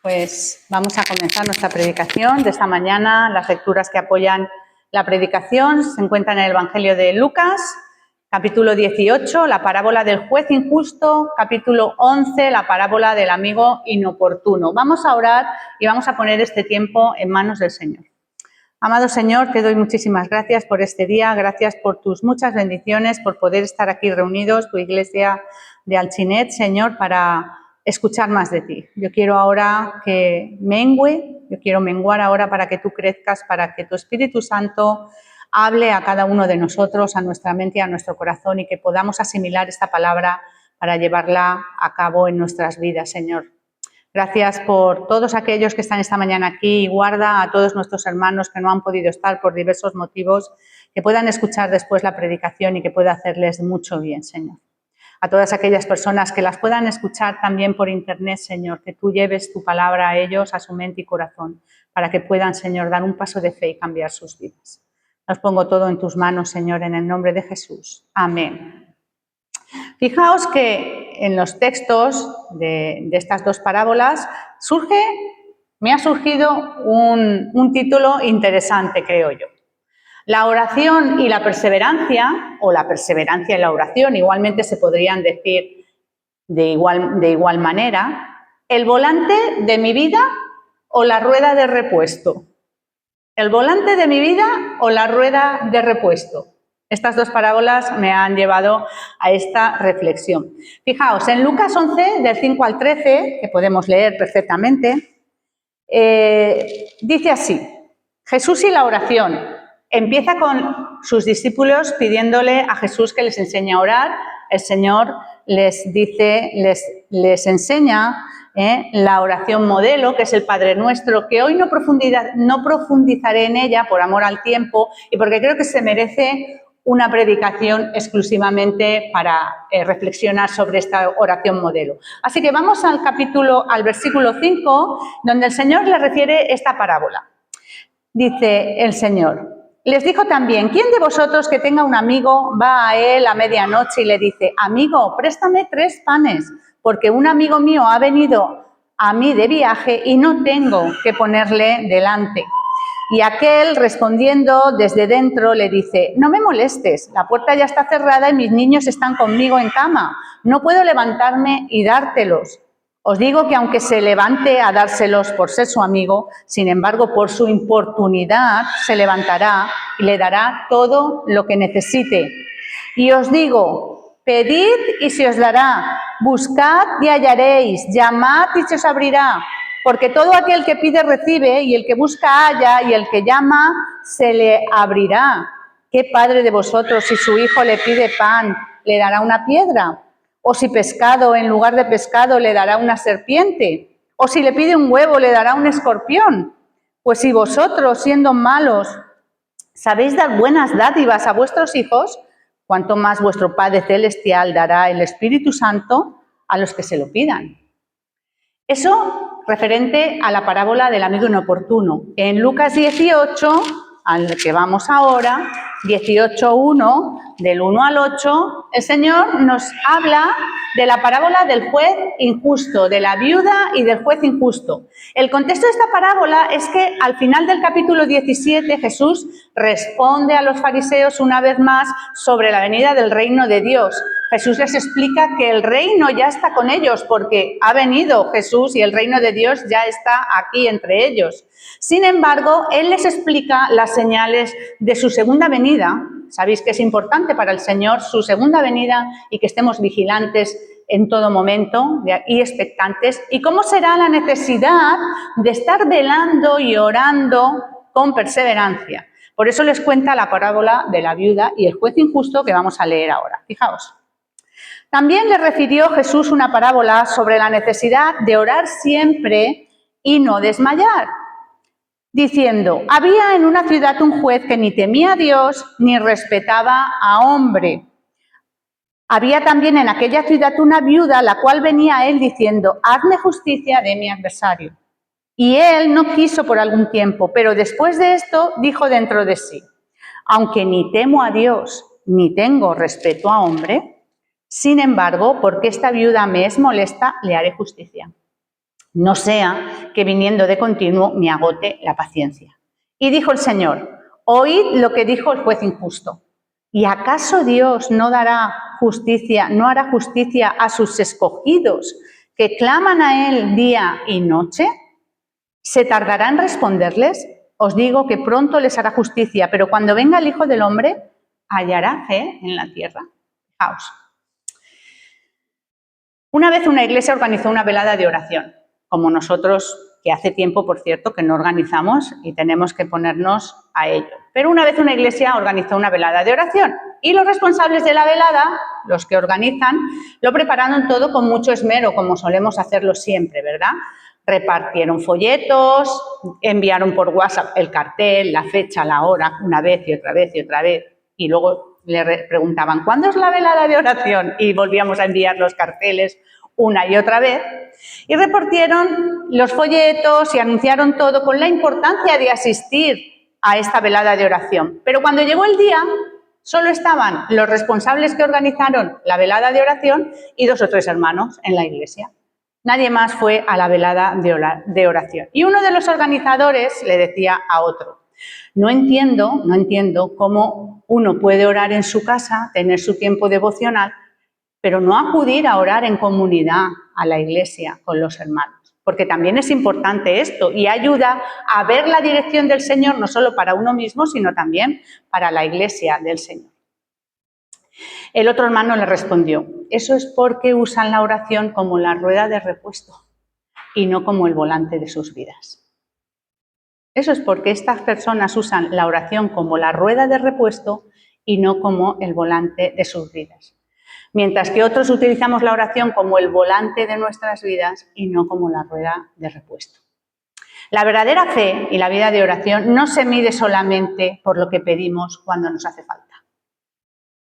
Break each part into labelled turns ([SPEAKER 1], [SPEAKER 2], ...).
[SPEAKER 1] Pues vamos a comenzar nuestra predicación de esta mañana. Las lecturas que apoyan la predicación se encuentran en el Evangelio de Lucas, capítulo 18, la parábola del juez injusto, capítulo 11, la parábola del amigo inoportuno. Vamos a orar y vamos a poner este tiempo en manos del Señor. Amado Señor, te doy muchísimas gracias por este día, gracias por tus muchas bendiciones, por poder estar aquí reunidos, tu iglesia de Alchinet, Señor, para escuchar más de ti. Yo quiero ahora que yo quiero menguar ahora para que tú crezcas, para que tu Espíritu Santo hable a cada uno de nosotros, a nuestra mente y a nuestro corazón y que podamos asimilar esta palabra para llevarla a cabo en nuestras vidas, Señor. Gracias por todos aquellos que están esta mañana aquí y guarda a todos nuestros hermanos que no han podido estar por diversos motivos, que puedan escuchar después la predicación y que pueda hacerles mucho bien, Señor. A todas aquellas personas que las puedan escuchar también por internet, Señor, que tú lleves tu palabra a ellos, a su mente y corazón, para que puedan, Señor, dar un paso de fe y cambiar sus vidas. Los pongo todo en tus manos, Señor, en el nombre de Jesús. Amén. Fijaos que en los textos de estas dos parábolas me ha surgido un título interesante, creo yo. La oración y la perseverancia, o la perseverancia y la oración, igualmente se podrían decir de igual manera, el volante de mi vida o la rueda de repuesto. El volante de mi vida o la rueda de repuesto. Estas dos parábolas me han llevado a esta reflexión. Fijaos, en Lucas 11, del 5 al 13, que podemos leer perfectamente, dice así: Jesús y la oración. Empieza con sus discípulos pidiéndole a Jesús que les enseñe a orar. El Señor les enseña la oración modelo, que es el Padre Nuestro, que hoy no profundizaré en ella por amor al tiempo y porque creo que se merece una predicación exclusivamente para reflexionar sobre esta oración modelo. Así que vamos al versículo 5, donde el Señor le refiere esta parábola. Dice el Señor: les dijo también, ¿quién de vosotros que tenga un amigo va a él a medianoche y le dice: amigo, préstame 3 panes, porque un amigo mío ha venido a mí de viaje y no tengo que ponerle delante? Y aquel, respondiendo desde dentro, le dice: no me molestes, la puerta ya está cerrada y mis niños están conmigo en cama, no puedo levantarme y dártelos. Os digo que aunque se levante a dárselos por ser su amigo, sin embargo, por su importunidad se levantará y le dará todo lo que necesite. Y os digo, pedid y se os dará, buscad y hallaréis, llamad y se os abrirá, porque todo aquel que pide recibe, y el que busca halla, y el que llama se le abrirá. ¿Qué padre de vosotros, si su hijo le pide pan, le dará una piedra? ¿O si pescado en lugar de pescado le dará una serpiente? ¿O si le pide un huevo le dará un escorpión? Pues si vosotros, siendo malos, sabéis dar buenas dádivas a vuestros hijos, cuánto más vuestro Padre Celestial dará el Espíritu Santo a los que se lo pidan. Eso referente a la parábola del amigo inoportuno. En Lucas 18, al que vamos ahora, 18:1, del 1 al 8, el Señor nos habla de la parábola del juez injusto, de la viuda y del juez injusto. El contexto de esta parábola es que al final del capítulo 17 Jesús responde a los fariseos una vez más sobre la venida del reino de Dios. Jesús les explica que el reino ya está con ellos porque ha venido Jesús y el reino de Dios ya está aquí entre ellos. Sin embargo, Él les explica las señales de su segunda venida. Sabéis que es importante para el Señor su segunda venida y que estemos vigilantes en todo momento y expectantes. Y cómo será la necesidad de estar velando y orando con perseverancia. Por eso les cuenta la parábola de la viuda y el juez injusto que vamos a leer ahora. Fijaos. También le refirió Jesús una parábola sobre la necesidad de orar siempre y no desmayar, diciendo: había en una ciudad un juez que ni temía a Dios ni respetaba a hombre. Había también en aquella ciudad una viuda, la cual venía a él diciendo: hazme justicia de mi adversario. Y él no quiso por algún tiempo, pero después de esto dijo dentro de sí: aunque ni temo a Dios ni tengo respeto a hombre, sin embargo, porque esta viuda me es molesta, le haré justicia. no sea que viniendo de continuo me agote la paciencia. Y dijo el Señor, oíd lo que dijo el juez injusto. ¿Y acaso Dios no hará justicia a sus escogidos que claman a Él día y noche? ¿Se tardará en responderles? Os digo que pronto les hará justicia, pero cuando venga el Hijo del Hombre, ¿hallará fe en la tierra? Fijaos. Una vez una iglesia organizó una velada de oración, como nosotros, que hace tiempo, por cierto, que no organizamos y tenemos que ponernos a ello. Pero una vez una iglesia organizó una velada de oración y los responsables de la velada, los que organizan, lo prepararon todo con mucho esmero, como solemos hacerlo siempre, ¿verdad? Repartieron folletos, enviaron por WhatsApp el cartel, la fecha, la hora, una vez y otra vez y otra vez, y luego le preguntaban, ¿cuándo es la velada de oración? Y volvíamos a enviar los carteles una y otra vez, y repartieron los folletos y anunciaron todo con la importancia de asistir a esta velada de oración. Pero cuando llegó el día, solo estaban los responsables que organizaron la velada de oración y 2 o 3 hermanos en la iglesia. Nadie más fue a la velada de oración. Y uno de los organizadores le decía a otro, no entiendo cómo uno puede orar en su casa, tener su tiempo devocional, pero no acudir a orar en comunidad a la iglesia con los hermanos, porque también es importante esto y ayuda a ver la dirección del Señor no solo para uno mismo, sino también para la iglesia del Señor. El otro hermano le respondió, eso es porque usan la oración como la rueda de repuesto y no como el volante de sus vidas. Eso es porque estas personas usan la oración como la rueda de repuesto y no como el volante de sus vidas. Mientras que otros utilizamos la oración como el volante de nuestras vidas y no como la rueda de repuesto. La verdadera fe y la vida de oración no se mide solamente por lo que pedimos cuando nos hace falta.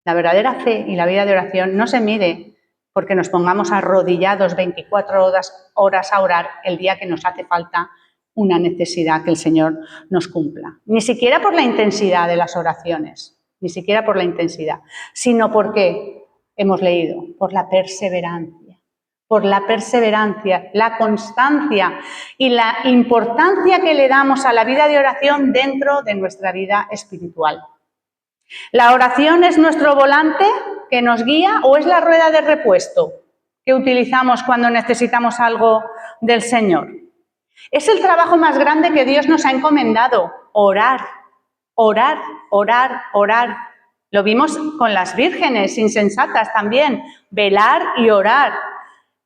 [SPEAKER 1] La verdadera fe y la vida de oración no se mide porque nos pongamos arrodillados 24 horas a orar el día que nos hace falta una necesidad que el Señor nos cumpla. Ni siquiera por la intensidad de las oraciones, ni siquiera por la intensidad, sino porque hemos leído, por la perseverancia, la constancia y la importancia que le damos a la vida de oración dentro de nuestra vida espiritual. ¿La oración es nuestro volante que nos guía o es la rueda de repuesto que utilizamos cuando necesitamos algo del Señor? Es el trabajo más grande que Dios nos ha encomendado, orar, orar, orar, orar. Lo vimos con las vírgenes insensatas también, velar y orar,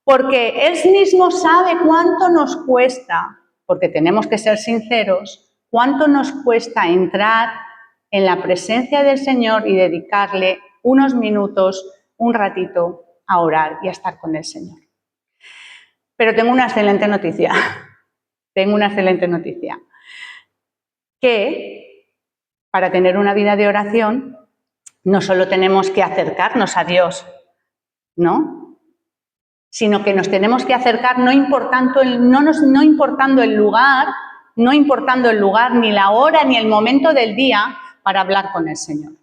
[SPEAKER 1] porque Él mismo sabe cuánto nos cuesta, porque tenemos que ser sinceros, cuánto nos cuesta entrar en la presencia del Señor y dedicarle unos minutos, un ratito a orar y a estar con el Señor. Pero tengo una excelente noticia. Que para tener una vida de oración no solo tenemos que acercarnos a Dios, ¿no? Sino que nos tenemos que acercar no importando el lugar ni la hora ni el momento del día para hablar con el Señor.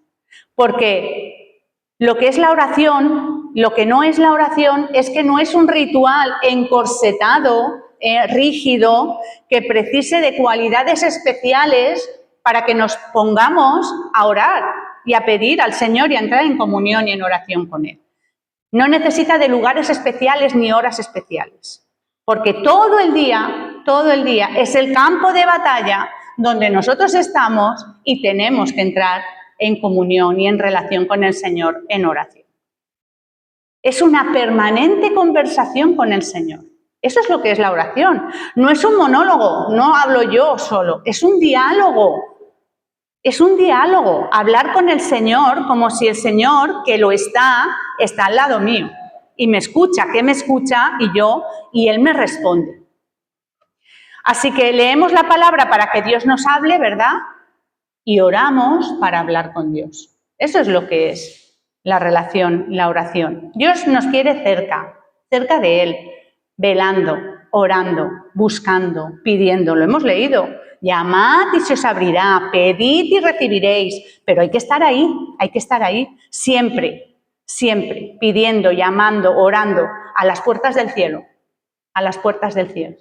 [SPEAKER 1] Porque lo que es la oración, lo que no es la oración es que no es un ritual encorsetado, rígido, que precise de cualidades especiales para que nos pongamos a orar y a pedir al Señor y a entrar en comunión y en oración con Él. No necesita de lugares especiales ni horas especiales, porque todo el día es el campo de batalla donde nosotros estamos y tenemos que entrar en comunión y en relación con el Señor en oración. Es una permanente conversación con el Señor. Eso es lo que es la oración. No es un monólogo, no hablo yo solo, es un diálogo. Es un diálogo, hablar con el Señor como si el Señor, que lo está al lado mío y me escucha, que me escucha y Él me responde. Así que leemos la palabra para que Dios nos hable, ¿verdad? Y oramos para hablar con Dios. Eso es lo que es la relación, la oración. Dios nos quiere cerca de Él, velando, orando, buscando, pidiendo. Lo hemos leído. Llamad y se os abrirá, pedid y recibiréis. Pero hay que estar ahí, siempre, pidiendo, llamando, orando a las puertas del cielo. a las puertas del cielo.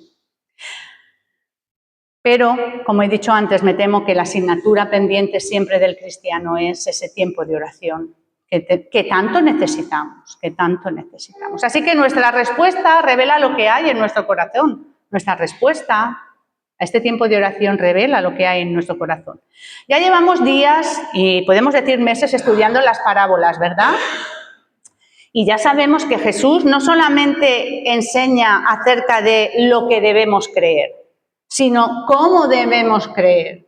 [SPEAKER 1] Pero, como he dicho antes, me temo que la asignatura pendiente siempre del cristiano es ese tiempo de oración que tanto necesitamos, Así que nuestra respuesta revela lo que hay en nuestro corazón. Nuestra respuesta a este tiempo de oración revela lo que hay en nuestro corazón. Ya llevamos días y podemos decir meses estudiando las parábolas, ¿verdad? Y ya sabemos que Jesús no solamente enseña acerca de lo que debemos creer, sino cómo debemos creer,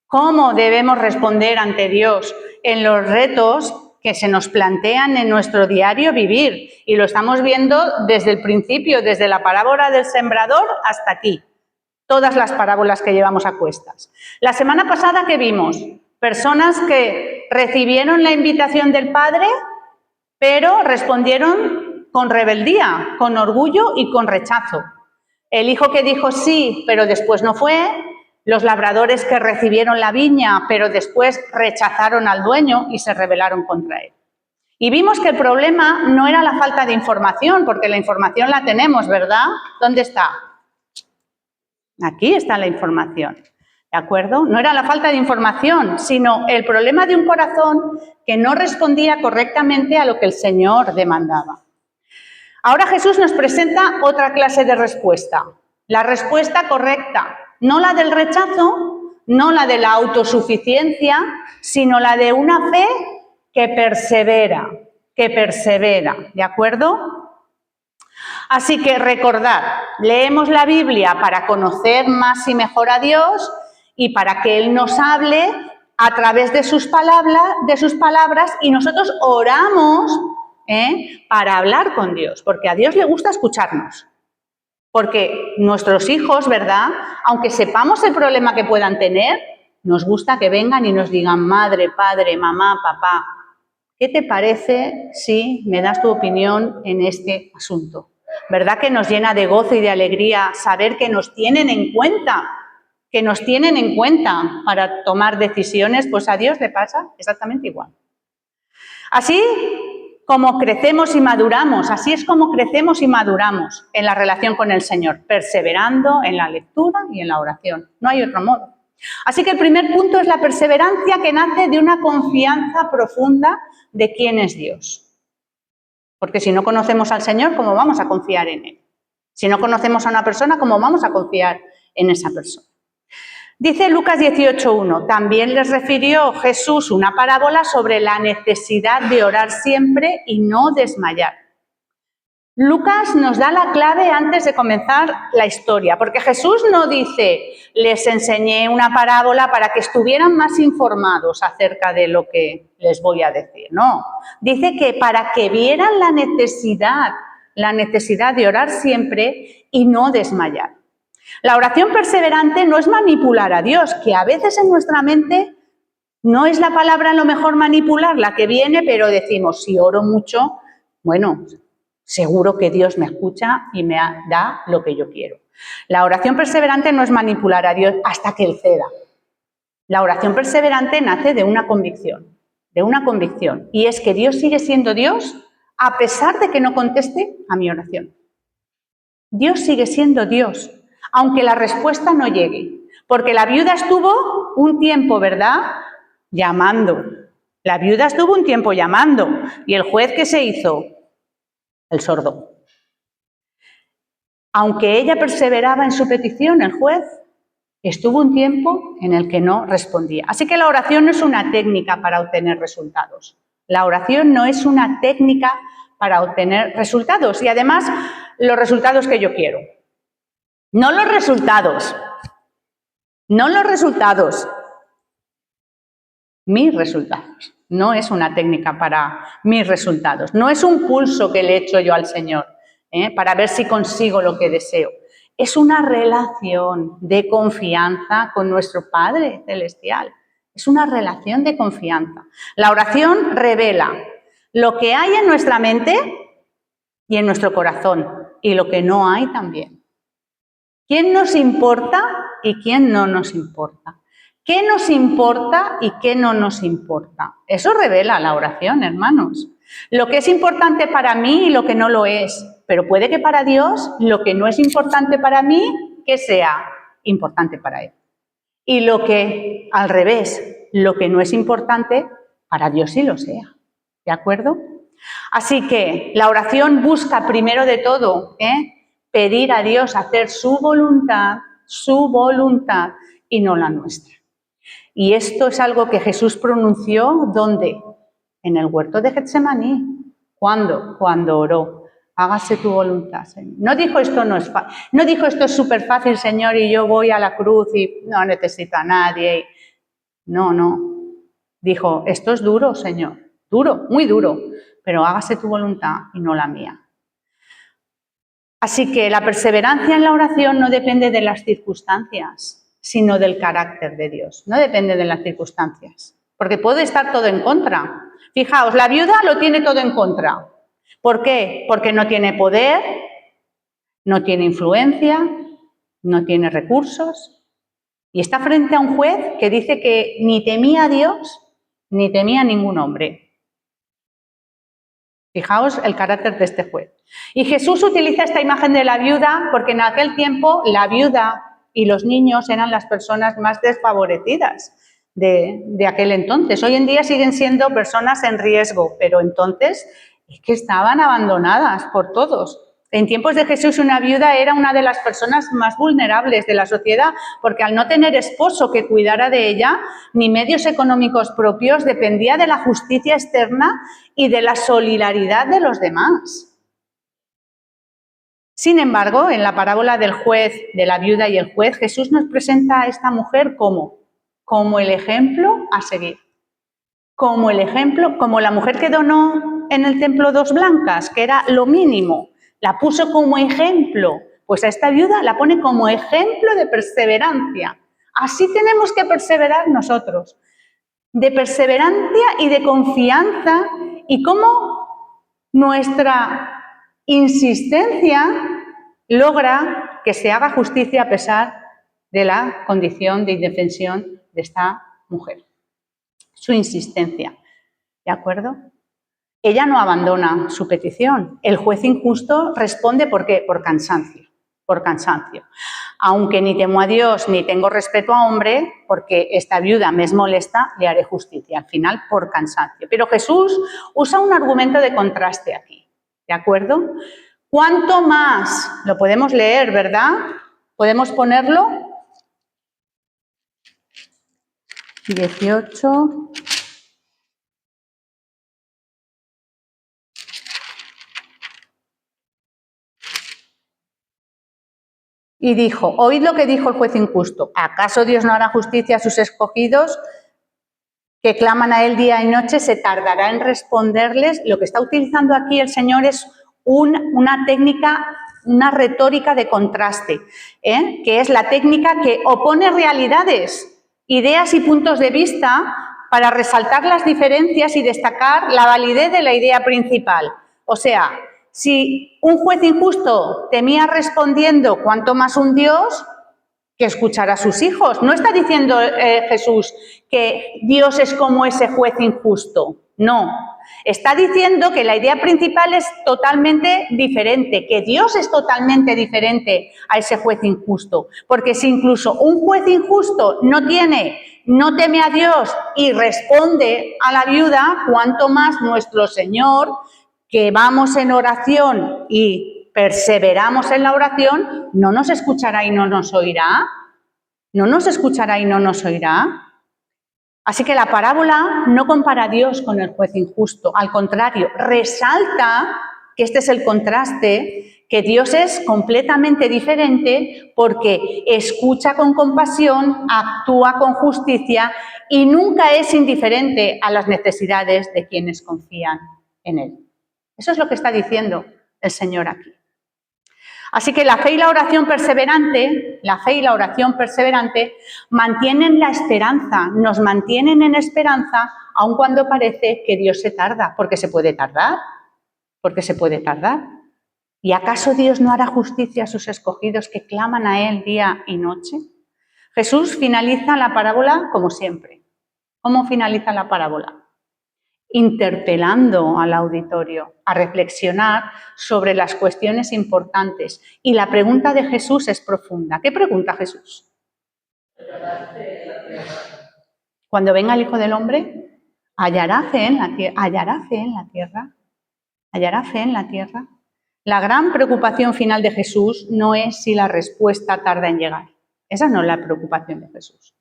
[SPEAKER 1] cómo debemos responder ante Dios en los retos que se nos plantean en nuestro diario vivir. Y lo estamos viendo desde el principio, desde la parábola del sembrador hasta aquí. Todas las parábolas que llevamos a cuestas. La semana pasada, ¿qué vimos? Personas que recibieron la invitación del Padre, pero respondieron con rebeldía, con orgullo y con rechazo. El hijo que dijo sí, pero después no fue. Los labradores que recibieron la viña, pero después rechazaron al dueño y se rebelaron contra él. Y vimos que el problema no era la falta de información, porque la información la tenemos, ¿verdad? ¿Dónde está? Aquí está la información, ¿de acuerdo? No era la falta de información, sino el problema de un corazón que no respondía correctamente a lo que el Señor demandaba. Ahora Jesús nos presenta otra clase de respuesta, la respuesta correcta, no la del rechazo, no la de la autosuficiencia, sino la de una fe que persevera, ¿de acuerdo? Así que recordad, leemos la Biblia para conocer más y mejor a Dios y para que Él nos hable a través de sus palabras y nosotros oramos para hablar con Dios, porque a Dios le gusta escucharnos. Porque nuestros hijos, ¿verdad?, aunque sepamos el problema que puedan tener, nos gusta que vengan y nos digan, madre, padre, mamá, papá, ¿qué te parece si me das tu opinión en este asunto? ¿Verdad que nos llena de gozo y de alegría saber que nos tienen en cuenta? Que nos tienen en cuenta para tomar decisiones, pues a Dios le pasa exactamente igual. Así como crecemos y maduramos, así es como crecemos y maduramos en la relación con el Señor, perseverando en la lectura y en la oración. No hay otro modo. Así que el primer punto es la perseverancia que nace de una confianza profunda de quién es Dios. Porque si no conocemos al Señor, ¿cómo vamos a confiar en Él? Si no conocemos a una persona, ¿cómo vamos a confiar en esa persona? Dice Lucas 18:1, también les refirió Jesús una parábola sobre la necesidad de orar siempre y no desmayar. Lucas nos da la clave antes de comenzar la historia, porque Jesús no dice, les enseñé una parábola para que estuvieran más informados acerca de lo que les voy a decir. No, dice que para que vieran la necesidad de orar siempre y no desmayar. La oración perseverante no es manipular a Dios, que a veces en nuestra mente no es la palabra a lo mejor manipular la que viene, pero decimos, si oro mucho, bueno, seguro que Dios me escucha y me da lo que yo quiero. La oración perseverante no es manipular a Dios hasta que Él ceda. La oración perseverante nace de una convicción, y es que Dios sigue siendo Dios a pesar de que no conteste a mi oración. Dios sigue siendo Dios, aunque la respuesta no llegue, porque la viuda estuvo un tiempo, ¿verdad?, llamando. La viuda estuvo un tiempo llamando, y el juez, ¿qué se hizo? El sordo. Aunque ella perseveraba en su petición, el juez estuvo un tiempo en el que no respondía. Así que la oración no es una técnica para obtener resultados. La oración no es una técnica para obtener resultados, y además los resultados que yo quiero. No los resultados, mis resultados. No es una técnica para mis resultados, no es un pulso que le echo yo al Señor para ver si consigo lo que deseo. Es una relación de confianza con nuestro Padre Celestial. Es una relación de confianza. La oración revela lo que hay en nuestra mente y en nuestro corazón, y lo que no hay también. ¿Quién nos importa y quién no nos importa? ¿Qué nos importa y qué no nos importa? Eso revela la oración, hermanos. Lo que es importante para mí y lo que no lo es. pero puede que para Dios lo que no es importante para mí, que sea importante para Él. Y lo que, al revés, lo que no es importante, para Dios sí lo sea. ¿De acuerdo? Así que la oración busca primero de todo pedir a Dios hacer su voluntad y no la nuestra. Y esto es algo que Jesús pronunció, ¿dónde? En el huerto de Getsemaní. ¿Cuándo? Cuando oró. Hágase tu voluntad, Señor. No dijo esto no es fácil. No dijo esto es súper fácil, Señor, y yo voy a la cruz y no necesito a nadie. No, no. Dijo, esto es duro, Señor. Duro, muy duro. Pero hágase tu voluntad y no la mía. Así que la perseverancia en la oración no depende de las circunstancias, sino del carácter de Dios. No depende de las circunstancias, porque puede estar todo en contra. Fijaos, la viuda lo tiene todo en contra. ¿Por qué? Porque no tiene poder, no tiene influencia, no tiene recursos y está frente a un juez que dice que ni temía a Dios ni temía a ningún hombre. Fijaos el carácter de este juez. Y Jesús utiliza esta imagen de la viuda porque en aquel tiempo la viuda y los niños eran las personas más desfavorecidas de aquel entonces. Hoy en día siguen siendo personas en riesgo, pero entonces es que estaban abandonadas por todos. En tiempos de Jesús una viuda era una de las personas más vulnerables de la sociedad porque al no tener esposo que cuidara de ella, ni medios económicos propios, dependía de la justicia externa y de la solidaridad de los demás. Sin embargo, en la parábola del juez, de la viuda y el juez, Jesús nos presenta a esta mujer como el ejemplo a seguir. Como el ejemplo, como la mujer que donó en el templo 2 blancas, que era lo mínimo, la puso como ejemplo, pues a esta viuda la pone como ejemplo de perseverancia. Así tenemos que perseverar nosotros, de perseverancia y de confianza, y cómo nuestra insistencia logra que se haga justicia a pesar de la condición de indefensión de esta mujer. Su insistencia, ¿de acuerdo? Ella no abandona su petición. El juez injusto responde ¿por qué? Por cansancio. Aunque ni temo a Dios ni tengo respeto a hombre, porque esta viuda me es molesta, le haré justicia. Al final, por cansancio. Pero Jesús usa un argumento de contraste aquí, ¿de acuerdo? ¿Cuánto más? Lo podemos leer, ¿verdad? ¿Podemos ponerlo? 18... Y dijo, oíd lo que dijo el juez injusto, ¿acaso Dios no hará justicia a sus escogidos que claman a Él día y noche? ¿Se tardará en responderles? Lo que está utilizando aquí el Señor es una técnica, una retórica de contraste, que es la técnica que opone realidades, ideas y puntos de vista para resaltar las diferencias y destacar la validez de la idea principal. O sea, si un juez injusto temía respondiendo, ¿cuánto más un Dios que escuchará a sus hijos? No está diciendo Jesús que Dios es como ese juez injusto. No. Está diciendo que la idea principal es totalmente diferente, que Dios es totalmente diferente a ese juez injusto. Porque si incluso un juez injusto no teme a Dios y responde a la viuda, cuánto más nuestro Señor, que vamos en oración y perseveramos en la oración, no nos escuchará y no nos oirá. ¿No nos escuchará y no nos oirá? Así que la parábola no compara a Dios con el juez injusto, al contrario, resalta que este es el contraste, que Dios es completamente diferente porque escucha con compasión, actúa con justicia y nunca es indiferente a las necesidades de quienes confían en Él. Eso es lo que está diciendo el Señor aquí. Así que la fe y la oración perseverante, mantienen la esperanza, nos mantienen en esperanza, aun cuando parece que Dios se tarda, porque se puede tardar. ¿Y acaso Dios no hará justicia a sus escogidos que claman a Él día y noche? Jesús finaliza la parábola como siempre. ¿Cómo finaliza la parábola? interpelando al auditorio a reflexionar sobre las cuestiones importantes. Y la pregunta de Jesús es profunda. ¿Qué pregunta Jesús? Cuando venga el Hijo del Hombre, ¿hallará fe en la tierra? ¿Hallará fe en la tierra? ¿Hallará fe en la tierra? La gran preocupación final de Jesús no es si la respuesta tarda en llegar. Esa no es la preocupación de Jesús.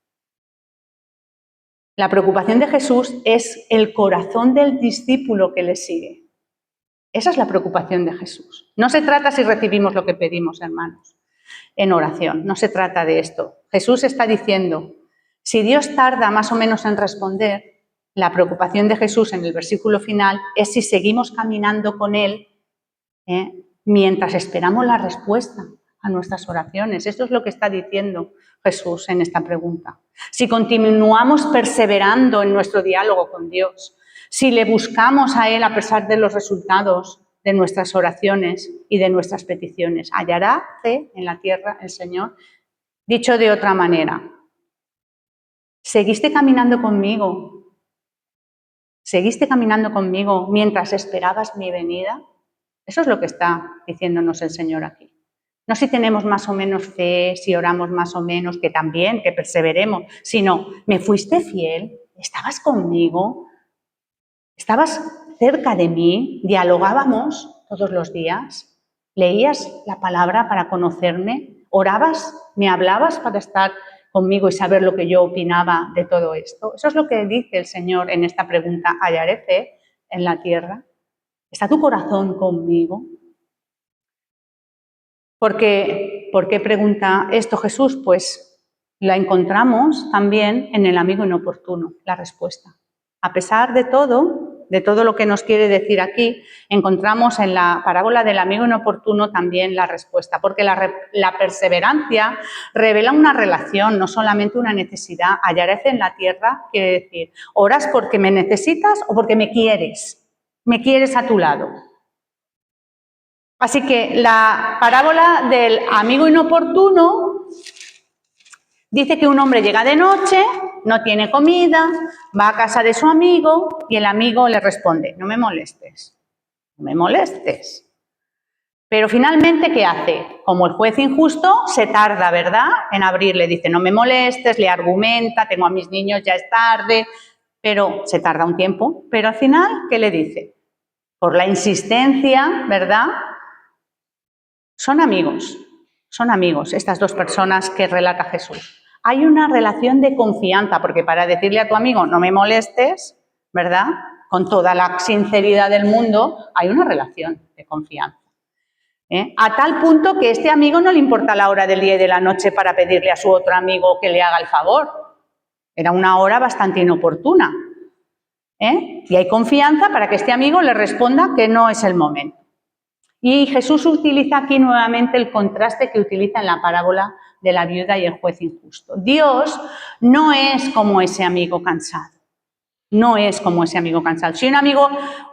[SPEAKER 1] La preocupación de Jesús es el corazón del discípulo que le sigue. Esa es la preocupación de Jesús. No se trata si recibimos lo que pedimos, hermanos, en oración. No se trata de esto. Jesús está diciendo, si Dios tarda más o menos en responder, la preocupación de Jesús en el versículo final es si seguimos caminando con Él mientras esperamos la respuesta a nuestras oraciones. Esto es lo que está diciendo Jesús en esta pregunta. Si continuamos perseverando en nuestro diálogo con Dios, si le buscamos a Él a pesar de los resultados de nuestras oraciones y de nuestras peticiones, ¿hallará fe en la tierra el Señor? Dicho de otra manera, ¿seguiste caminando conmigo? ¿Seguiste caminando conmigo mientras esperabas mi venida? Eso es lo que está diciéndonos el Señor aquí. No si tenemos más o menos fe, si oramos más o menos, que también, que perseveremos, sino, ¿me fuiste fiel? ¿Estabas conmigo? ¿Estabas cerca de mí? ¿Dialogábamos todos los días? ¿Leías la palabra para conocerme? ¿Orabas? ¿Me hablabas para estar conmigo y saber lo que yo opinaba de todo esto? Eso es lo que dice el Señor en esta pregunta, ¿hallaré fe en la tierra? ¿Está tu corazón conmigo? ¿Por qué pregunta esto Jesús? Pues la encontramos también en el amigo inoportuno, la respuesta. A pesar de todo lo que nos quiere decir aquí, encontramos en la parábola del amigo inoportuno también la respuesta, porque la perseverancia revela una relación, no solamente una necesidad. Hallaré fe en la tierra quiere decir, oras porque me necesitas o porque me quieres a tu lado. Así que la parábola del amigo inoportuno dice que un hombre llega de noche, no tiene comida, va a casa de su amigo y el amigo le responde, no me molestes, no me molestes. Pero finalmente, ¿qué hace? Como el juez injusto, se tarda, ¿verdad?, en abrirle. Dice, no me molestes, le argumenta, tengo a mis niños, ya es tarde, pero se tarda un tiempo. Pero al final, ¿qué le dice? Por la insistencia, ¿verdad?, son amigos estas dos personas que relata Jesús. Hay una relación de confianza, porque para decirle a tu amigo, no me molestes, ¿verdad?, con toda la sinceridad del mundo, hay una relación de confianza. A tal punto que este amigo no le importa la hora del día y de la noche para pedirle a su otro amigo que le haga el favor. Era una hora bastante inoportuna. Y hay confianza para que este amigo le responda que no es el momento. Y Jesús utiliza aquí nuevamente el contraste que utiliza en la parábola de la viuda y el juez injusto. Dios no es como ese amigo cansado. No es como ese amigo cansado. Si un amigo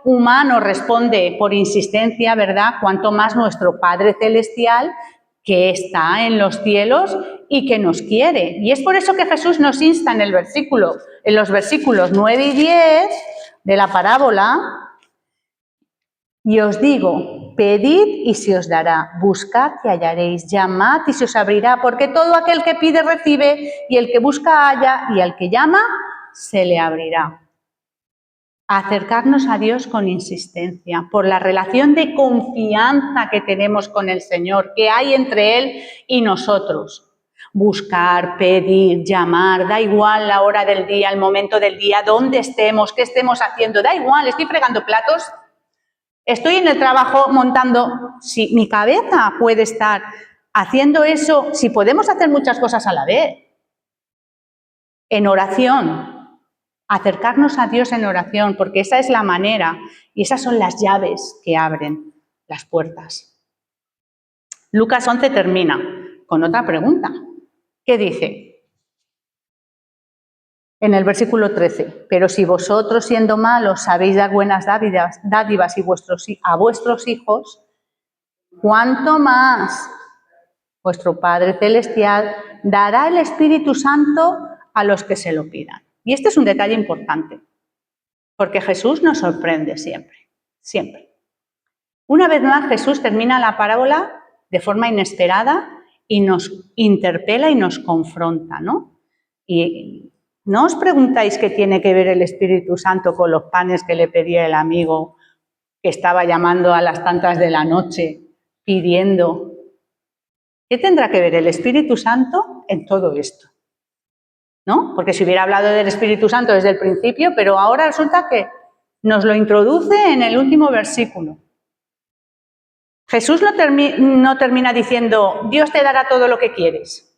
[SPEAKER 1] humano responde por insistencia, ¿verdad?, cuanto más nuestro Padre Celestial, que está en los cielos y que nos quiere. Y es por eso que Jesús nos insta en los versículos 9 y 10 de la parábola, y os digo, pedid y se os dará, buscad y hallaréis, llamad y se os abrirá, porque todo aquel que pide recibe, y el que busca halla, y al que llama se le abrirá. Acercarnos a Dios con insistencia, por la relación de confianza que tenemos con el Señor, que hay entre Él y nosotros. Buscar, pedir, llamar, da igual la hora del día, el momento del día, dónde estemos, qué estemos haciendo, da igual, estoy fregando platos, estoy en el trabajo montando. Si mi cabeza puede estar haciendo eso, si podemos hacer muchas cosas a la vez, en oración, acercarnos a Dios en oración, porque esa es la manera y esas son las llaves que abren las puertas. Lucas 11 termina con otra pregunta. ¿Qué dice? En el versículo 13, pero si vosotros siendo malos sabéis dar buenas dádivas a vuestros hijos, ¿cuánto más vuestro Padre Celestial dará el Espíritu Santo a los que se lo pidan? Y este es un detalle importante, porque Jesús nos sorprende siempre, siempre. Una vez más, Jesús termina la parábola de forma inesperada y nos interpela y nos confronta, ¿no? Y ¿no os preguntáis qué tiene que ver el Espíritu Santo con los panes que le pedía el amigo que estaba llamando a las tantas de la noche, pidiendo? ¿Qué tendrá que ver el Espíritu Santo en todo esto? ¿No? Porque si hubiera hablado del Espíritu Santo desde el principio, pero ahora resulta que nos lo introduce en el último versículo. Jesús no termina diciendo, Dios te dará todo lo que quieres.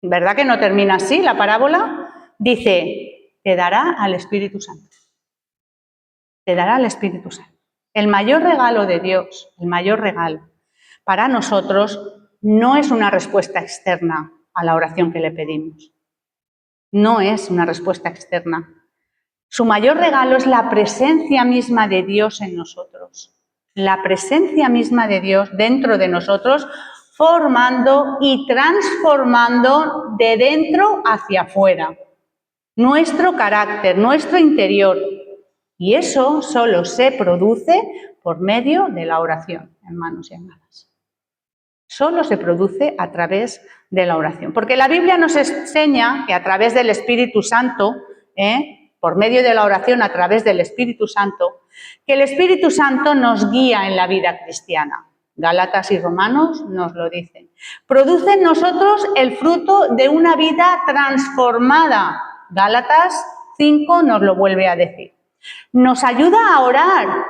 [SPEAKER 1] ¿Verdad que no termina así la parábola? Dice, te dará al Espíritu Santo. Te dará al Espíritu Santo. El mayor regalo de Dios, el mayor regalo para nosotros no es una respuesta externa a la oración que le pedimos. No es una respuesta externa. Su mayor regalo es la presencia misma de Dios en nosotros. La presencia misma de Dios dentro de nosotros, formando y transformando de dentro hacia afuera nuestro carácter, nuestro interior. Y eso solo se produce por medio de la oración, hermanos y hermanas. Solo se produce a través de la oración. Porque la Biblia nos enseña que a través del Espíritu Santo, por medio de la oración, a través del Espíritu Santo, que el Espíritu Santo nos guía en la vida cristiana. Gálatas y Romanos nos lo dicen. Produce en nosotros el fruto de una vida transformada. Gálatas 5 nos lo vuelve a decir. Nos ayuda a orar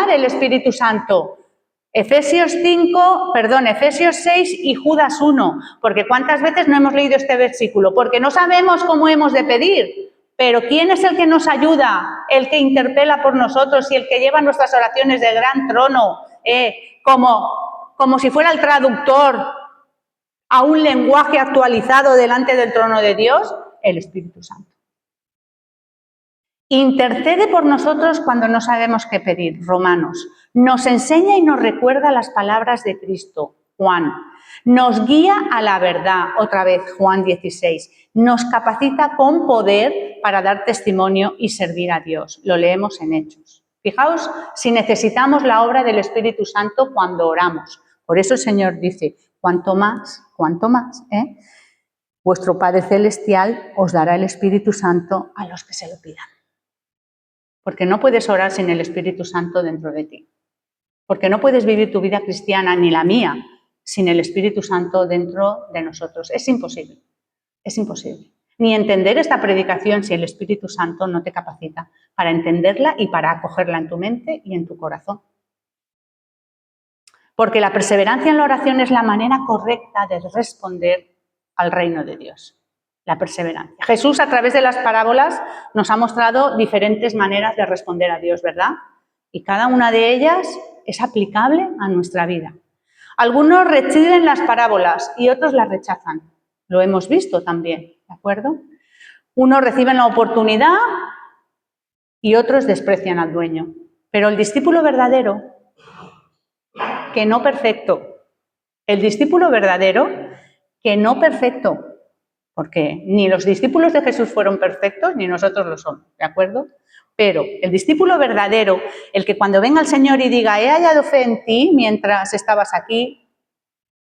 [SPEAKER 1] el Espíritu Santo. Efesios 6 y Judas 1, porque ¿cuántas veces no hemos leído este versículo? Porque no sabemos cómo hemos de pedir, pero ¿quién es el que nos ayuda? El que interpela por nosotros y el que lleva nuestras oraciones del gran trono, como si fuera el traductor a un lenguaje actualizado delante del trono de Dios, el Espíritu Santo. Intercede por nosotros cuando no sabemos qué pedir, Romanos. Nos enseña y nos recuerda las palabras de Cristo, Juan. Nos guía a la verdad, otra vez, Juan 16. Nos capacita con poder para dar testimonio y servir a Dios. Lo leemos en Hechos. Fijaos si necesitamos la obra del Espíritu Santo cuando oramos. Por eso el Señor dice, cuanto más, vuestro Padre Celestial os dará el Espíritu Santo a los que se lo pidan. Porque no puedes orar sin el Espíritu Santo dentro de ti. Porque no puedes vivir tu vida cristiana, ni la mía, sin el Espíritu Santo dentro de nosotros. Es imposible. Es imposible. Ni entender esta predicación si el Espíritu Santo no te capacita para entenderla y para acogerla en tu mente y en tu corazón. Porque la perseverancia en la oración es la manera correcta de responder al reino de Dios. La perseverancia. Jesús, a través de las parábolas, nos ha mostrado diferentes maneras de responder a Dios, ¿verdad? Y cada una de ellas es aplicable a nuestra vida. Algunos reciben las parábolas y otros las rechazan. Lo hemos visto también, ¿de acuerdo? Unos reciben la oportunidad y otros desprecian al dueño. Pero el discípulo verdadero, que no perfecto, el discípulo verdadero, que no perfecto, porque ni los discípulos de Jesús fueron perfectos, ni nosotros lo somos, ¿de acuerdo? Pero el discípulo verdadero, el que cuando venga el Señor y diga, he hallado fe en ti mientras estabas aquí,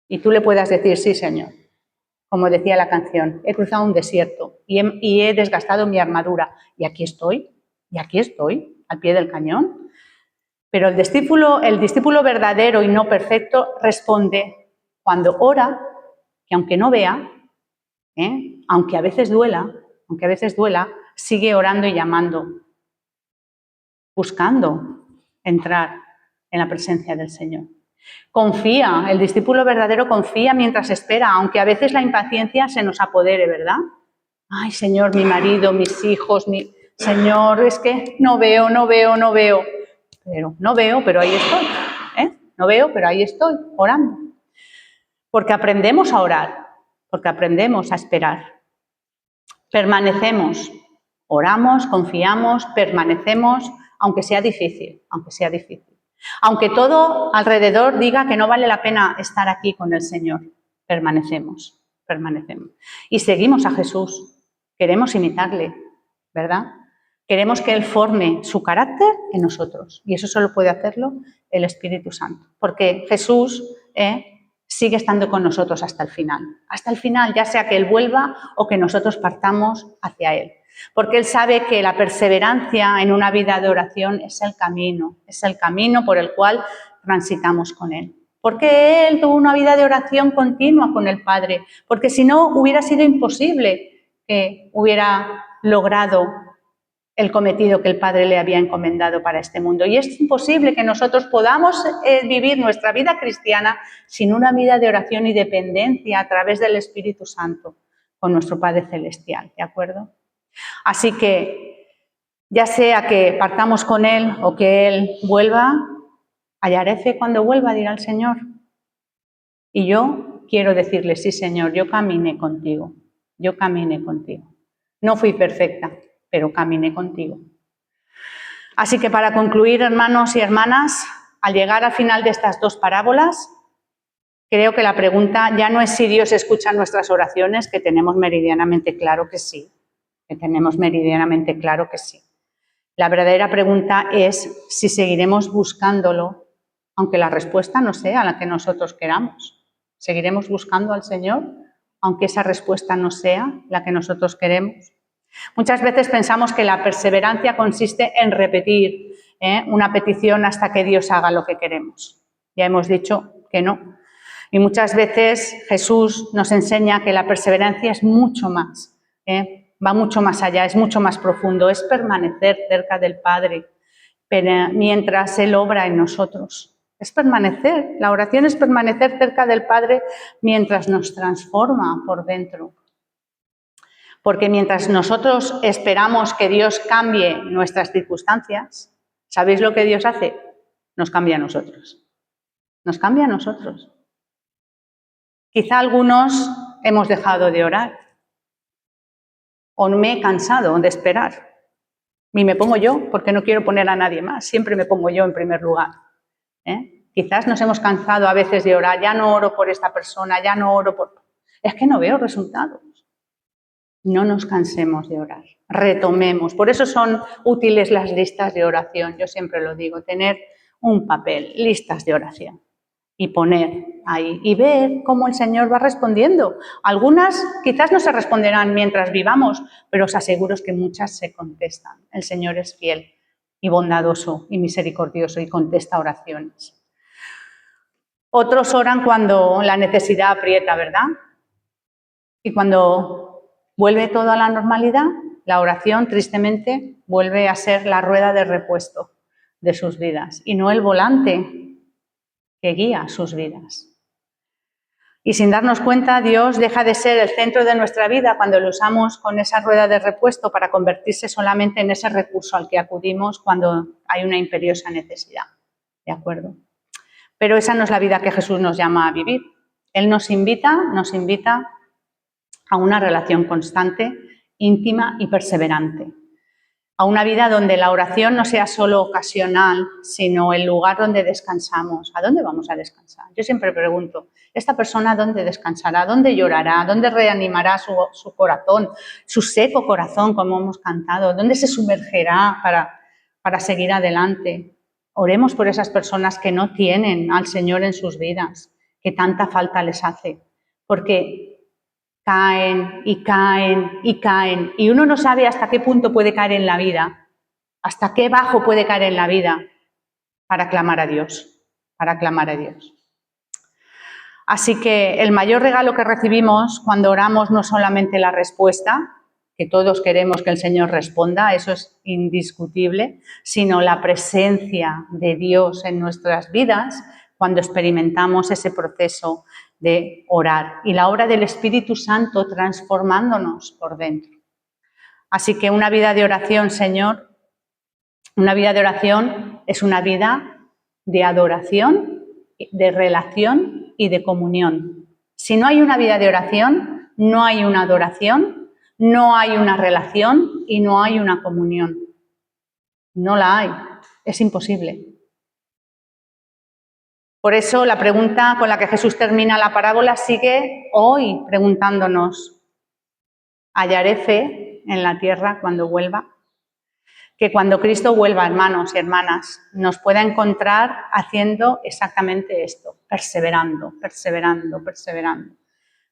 [SPEAKER 1] y tú le puedas decir, sí, Señor, como decía la canción, he cruzado un desierto y he desgastado mi armadura, y aquí estoy, al pie del cañón. Pero el discípulo verdadero y no perfecto responde cuando ora, que aunque no vea, aunque a veces duela, sigue orando y llamando, buscando entrar en la presencia del Señor. Confía, el discípulo verdadero confía mientras espera, aunque a veces la impaciencia se nos apodere, ¿verdad? Ay, Señor, mi marido, mis hijos, Señor, es que no veo. Pero no veo, pero ahí estoy. No veo, pero ahí estoy, orando. Porque aprendemos a orar, porque aprendemos a esperar. Permanecemos, oramos, confiamos, permanecemos, aunque sea difícil. Aunque todo alrededor diga que no vale la pena estar aquí con el Señor, permanecemos. Y seguimos a Jesús, queremos imitarle. ¿verdad? Queremos que Él forme su carácter en nosotros y eso solo puede hacerlo el Espíritu Santo, porque Jesús sigue estando con nosotros hasta el final, ya sea que Él vuelva o que nosotros partamos hacia Él, porque Él sabe que la perseverancia en una vida de oración es el camino por el cual transitamos con Él. Porque Él tuvo una vida de oración continua con el Padre, porque si no hubiera sido imposible que hubiera logrado el cometido que el Padre le había encomendado para este mundo. Y es imposible que nosotros podamos vivir nuestra vida cristiana sin una vida de oración y dependencia a través del Espíritu Santo con nuestro Padre Celestial, ¿de acuerdo? Así que, ya sea que partamos con Él o que Él vuelva, hallaré fe cuando vuelva, dirá el Señor. Y yo quiero decirle, sí, Señor, yo caminé contigo. No fui perfecta, pero caminé contigo. Así que para concluir, hermanos y hermanas, al llegar al final de estas dos parábolas, creo que la pregunta ya no es si Dios escucha nuestras oraciones, que tenemos meridianamente claro que sí, La verdadera pregunta es si seguiremos buscándolo, aunque la respuesta no sea la que nosotros queramos. ¿Seguiremos buscando al Señor, aunque esa respuesta no sea la que nosotros queremos? Muchas veces pensamos que la perseverancia consiste en repetir una petición hasta que Dios haga lo que queremos. Ya hemos dicho que no. Y muchas veces Jesús nos enseña que la perseverancia es mucho más, va mucho más allá, es mucho más profundo, es permanecer cerca del Padre mientras Él obra en nosotros. La oración es permanecer cerca del Padre mientras nos transforma por dentro. Porque mientras nosotros esperamos que Dios cambie nuestras circunstancias, ¿sabéis lo que Dios hace? Nos cambia a nosotros. Quizá algunos hemos dejado de orar o me he cansado de esperar. Y me pongo yo porque no quiero poner a nadie más. Siempre me pongo yo en primer lugar. Quizás nos hemos cansado a veces de orar. Ya no oro por esta persona, ya no oro por... Es que no veo resultados. No nos cansemos de orar, retomemos. Por eso son útiles las listas de oración. Yo siempre lo digo, tener un papel, listas de oración y poner ahí y ver cómo el Señor va respondiendo. Algunas quizás no se responderán mientras vivamos, pero os aseguro que muchas se contestan. El Señor es fiel y bondadoso y misericordioso y contesta oraciones. Otros oran cuando la necesidad aprieta, ¿verdad? Y cuando vuelve todo a la normalidad, la oración, tristemente, vuelve a ser la rueda de repuesto de sus vidas y no el volante que guía sus vidas. Y sin darnos cuenta, Dios deja de ser el centro de nuestra vida cuando lo usamos con esa rueda de repuesto para convertirse solamente en ese recurso al que acudimos cuando hay una imperiosa necesidad. ¿De acuerdo? Pero esa no es la vida que Jesús nos llama a vivir. Él nos invita a una relación constante, íntima y perseverante. A una vida donde la oración no sea solo ocasional, sino el lugar donde descansamos. ¿A dónde vamos a descansar? Yo siempre pregunto, ¿esta persona dónde descansará? ¿Dónde llorará? ¿Dónde reanimará su corazón, su seco corazón, como hemos cantado? ¿Dónde se sumergerá para seguir adelante? Oremos por esas personas que no tienen al Señor en sus vidas, que tanta falta les hace, porque caen y uno no sabe hasta qué punto puede caer en la vida, hasta qué bajo puede caer en la vida para clamar a Dios, Así que el mayor regalo que recibimos cuando oramos no solamente la respuesta, que todos queremos que el Señor responda, eso es indiscutible, sino la presencia de Dios en nuestras vidas cuando experimentamos ese proceso de orar y la obra del Espíritu Santo transformándonos por dentro. Así que una vida de oración, Señor, una vida de oración es una vida de adoración, de relación y de comunión. Si no hay una vida de oración, no hay una adoración, no hay una relación y no hay una comunión. No la hay, es imposible. Por eso la pregunta con la que Jesús termina la parábola sigue hoy preguntándonos, ¿hallaré fe en la tierra cuando vuelva. Que cuando Cristo vuelva, hermanos y hermanas, nos pueda encontrar haciendo exactamente esto, perseverando, perseverando, perseverando.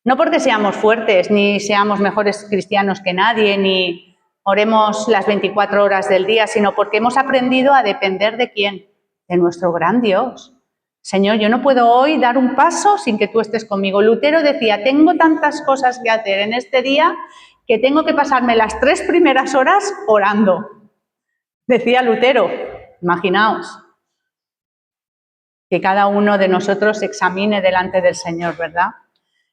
[SPEAKER 1] No porque seamos fuertes, ni seamos mejores cristianos que nadie, ni oremos las 24 horas del día, sino porque hemos aprendido a depender ¿de quién? De nuestro gran Dios. Señor, yo no puedo hoy dar un paso sin que tú estés conmigo. Lutero decía, tengo tantas cosas que hacer en este día que tengo que pasarme las 3 primeras horas orando. Decía Lutero, imaginaos, que cada uno de nosotros se examine delante del Señor, ¿verdad?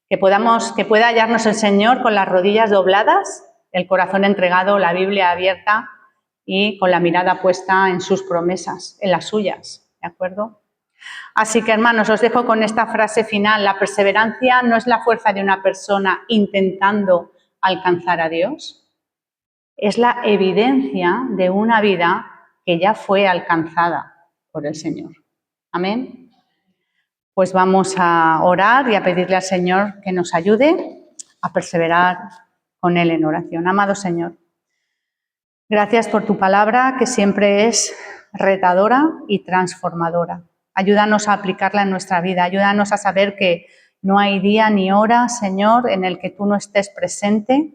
[SPEAKER 1] Que pueda hallarnos el Señor con las rodillas dobladas, el corazón entregado, la Biblia abierta y con la mirada puesta en sus promesas, en las suyas, ¿de acuerdo? Así que, hermanos, os dejo con esta frase final. La perseverancia no es la fuerza de una persona intentando alcanzar a Dios, es la evidencia de una vida que ya fue alcanzada por el Señor. Amén. Pues vamos a orar y a pedirle al Señor que nos ayude a perseverar con Él en oración. Amado Señor, gracias por tu palabra que siempre es retadora y transformadora. Ayúdanos a aplicarla en nuestra vida, ayúdanos a saber que no hay día ni hora, Señor, en el que tú no estés presente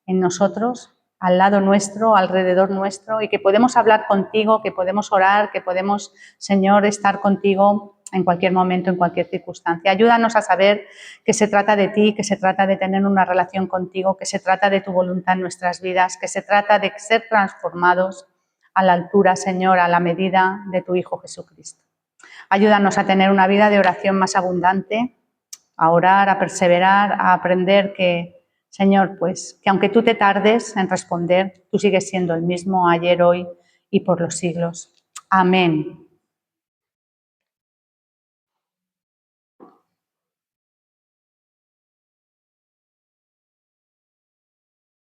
[SPEAKER 1] en nosotros, al lado nuestro, alrededor nuestro, y que podemos hablar contigo, que podemos orar, que podemos, Señor, estar contigo en cualquier momento, en cualquier circunstancia. Ayúdanos a saber que se trata de ti, que se trata de tener una relación contigo, que se trata de tu voluntad en nuestras vidas, que se trata de ser transformados a la altura, Señor, a la medida de tu Hijo Jesucristo. Ayúdanos a tener una vida de oración más abundante, a orar, a perseverar, a aprender que, Señor, pues que aunque tú te tardes en responder, tú sigues siendo el mismo ayer, hoy y por los siglos. Amén.